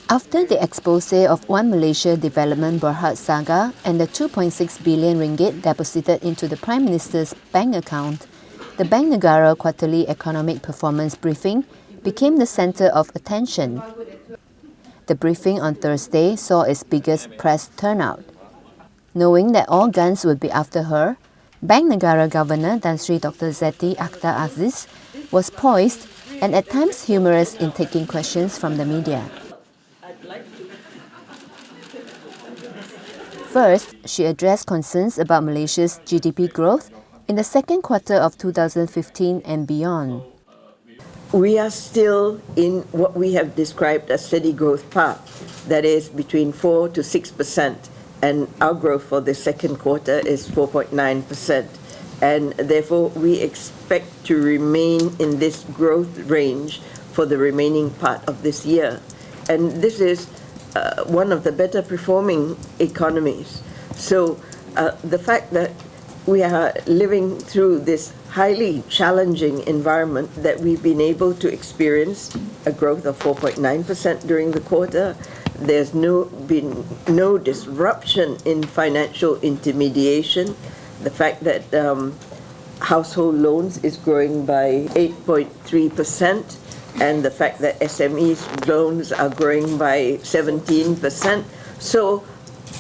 After the expose of One Malaysia Development Berhad saga and the 2.6 billion ringgit deposited into the Prime Minister's bank account, the Bank Negara quarterly economic performance briefing became the centre of attention. The briefing on Thursday saw its biggest press turnout. Knowing that all guns would be after her, Bank Negara Governor Tan Sri Dr Zeti Akhtar Aziz was poised and at times humorous in taking questions from the media. First, she addressed concerns about Malaysia's GDP growth in the second quarter of 2015 and beyond. We are still in what we have described as steady growth path, that is between 4 to 6%, and our growth for the second quarter is 4.9%, and therefore we expect to remain in this growth range for the remaining part of this year. And this is one of the better performing economies. So the fact that we are living through this highly challenging environment, that we've been able to experience a growth of 4.9% during the quarter. There's been no disruption in financial intermediation. The fact that household loans is growing by 8.3%, and the fact that SMEs loans are growing by 17%. So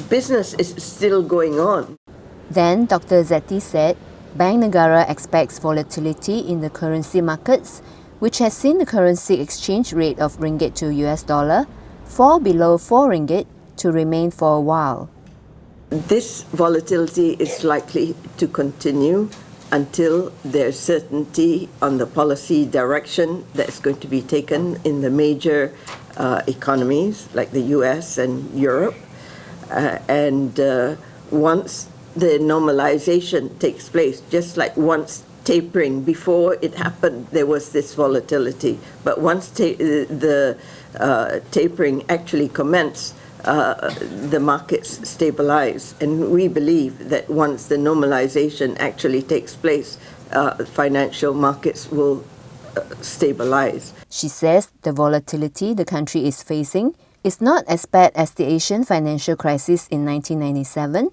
business is still going on. Then Dr Zeti said Bank Negara expects volatility in the currency markets, which has seen the currency exchange rate of ringgit to US dollar fall below 4 ringgit to remain for a while. This volatility is likely to continue until there's certainty on the policy direction that's going to be taken in the major economies like the US and Europe. Once the normalization takes place, just like once tapering, before it happened, there was this volatility. But once the tapering actually commenced, the markets stabilize. And we believe that once the normalization actually takes place, financial markets will stabilize. She says the volatility the country is facing is not as bad as the Asian financial crisis in 1997,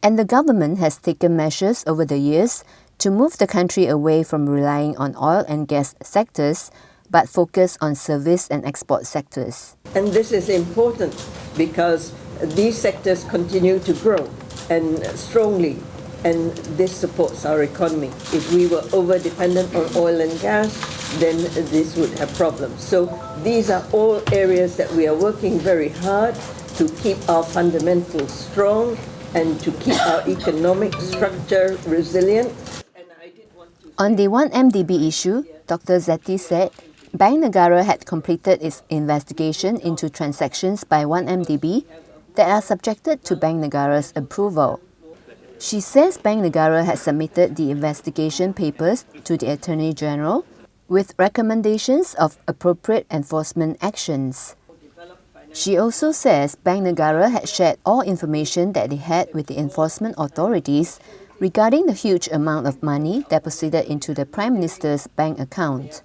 and the government has taken measures over the years to move the country away from relying on oil and gas sectors, but focus on service and export sectors. And this is important because these sectors continue to grow and strongly, and this supports our economy. If we were over-dependent on oil and gas, then this would have problems. So these are all areas that we are working very hard to keep our fundamentals strong and to keep our economic structure resilient. On the 1MDB issue, Dr Zeti said Bank Negara had completed its investigation into transactions by 1MDB that are subjected to Bank Negara's approval. She says Bank Negara has submitted the investigation papers to the Attorney General with recommendations of appropriate enforcement actions. She also says Bank Negara had shared all information that they had with the enforcement authorities regarding the huge amount of money deposited into the Prime Minister's bank account.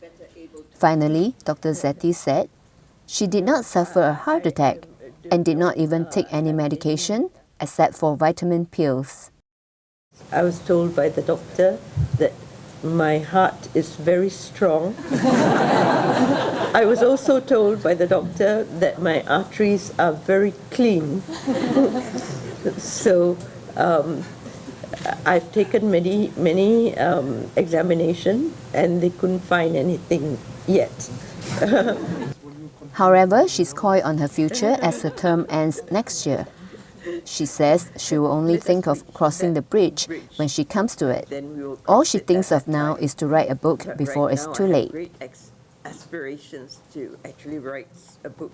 Finally, Dr Zeti said she did not suffer a heart attack and did not even take any medication except for vitamin pills. I was told by the doctor that my heart is very strong. I was also told by the doctor that my arteries are very clean. So I've taken many examinations and they couldn't find anything yet. However, she's coy on her future as the term ends next year. She says she will only think of crossing the bridge when she comes to it. All she thinks of now is to write a book before it's too late. Great aspirations to actually write a book.